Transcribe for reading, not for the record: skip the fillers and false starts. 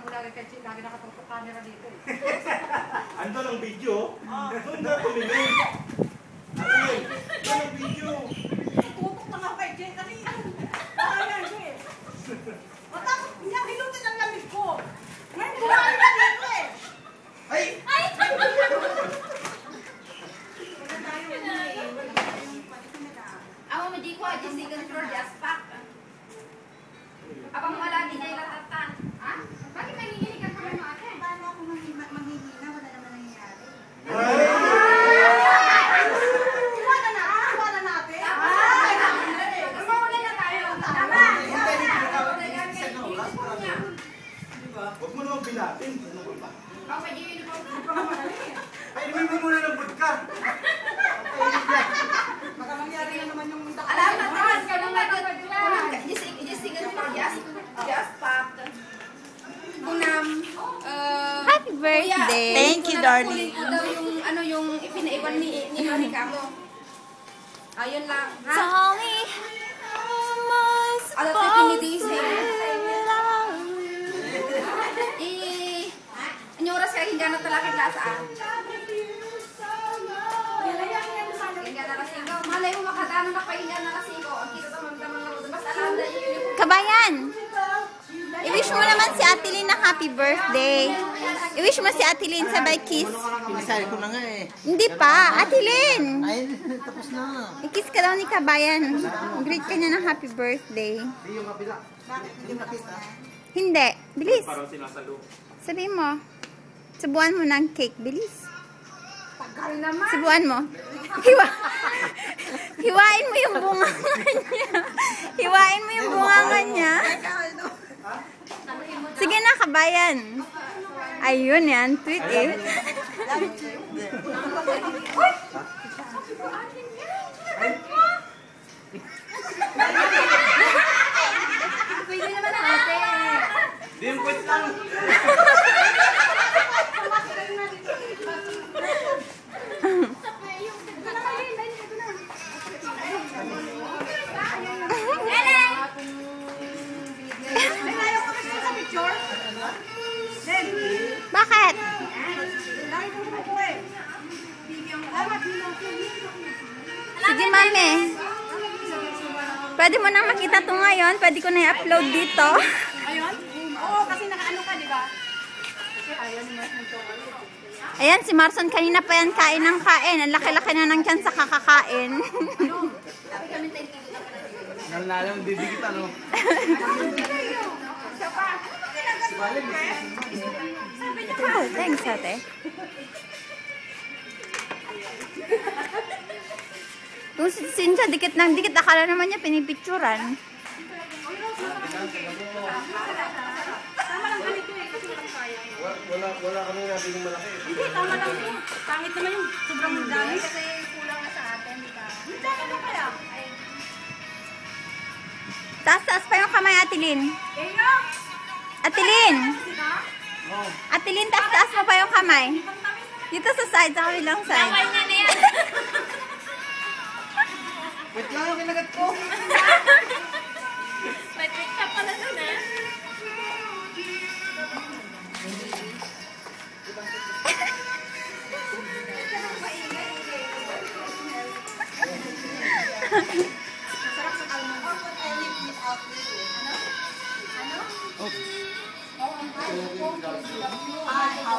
ako lagi nakatutok camera dito eh. Ando ng video? Doon na tumingin. Ano yun? Doon ang video. Tutok lang ako kay Jay kasi ayan ko eh. Matapos niya hilutin ang lamig ko. Ngayon buhay na dito eh. Ay! Ay! Ako mo di ko aja second floor just pack. Abang wala di jay latatan. Ha? Bakit nanginginig ka pa mo ate? Paano ako manghihina? Wala naman nangyayari. Iwanan natin. Mawala na tayo. Tama. Huwag mo naman bilatin. Ano ba? Ako may uniform. Ay, inumin mo muna ng vodka. Baka mangyari na naman yung mundo. Alam na taas ka nung just second floor just pack. Kunam Happy birthday. Thank you, darling. Kunin ko daw yung ano yung ipinaiwan ni Monica mo. Ayun lang. Ha? Dolly, Alam ko pinidisi. Anong oras kaya hingga na talakit lasaan? Hingga na kasingko. Malay mo makadano na pa hingga na kasingko. Ang kita tamang-tamang na basta alam na yun. Kabayan, i-wish mo naman si Ate Lynn na happy birthday. I-wish mo si Ate Lynn sabay kiss. Pinisabi ko na nga eh. Hindi pa, Ate Lynn. Ay, tapos na. I-kiss ka daw ni Kabayan. Greet ka niya ng happy birthday. Hindi yung kabila. Hindi makita. Hindi, bilis. Parang sinasalo. Sabihin mo. Subuan mo ng cake, bilis. Tagal naman. Subuan mo. Hiwain mo yung bungangan niya. Hiwain mo yung bungangan niya. Sige na, Kabayan. Ayun yan, tweet eh. Pwede naman na ate. Di yung kwit lang. Bakit? Sige, mami. Pwede mo nang makita to ngayon. Pwede ko na i-upload dito. Ayun? Oo, kasi nakaano ka, di ba? Kasi ayaw ni Mars ng chocolate. Ayan, si Marson kanina pa yan kain ng kain. Ang laki-laki na ng tiyan sa kakakain. Nalalang didikit ano. Oh, thanks, ate. Kung si Cynthia, dikit ng dikit. Akala naman niya pinipicturan. Wala kami nabing malaki. Hindi, tama lang yun. Pangit naman yung sobrang dami. Kasi kulang na sa atin, di ba? Hindi, ano kaya? Taas-taas pa yung kamay, Ate Lynn. Eyo! Ate Lynn! Sina? Ate Lynn, taas-taas mo pa yung kamay. Dito sa side, sa kabilang side. Laway na na yan. Wait lang yung kinagat ko. May trick ka pala nun eh. Masarap sa kalmang. Ano? Ano?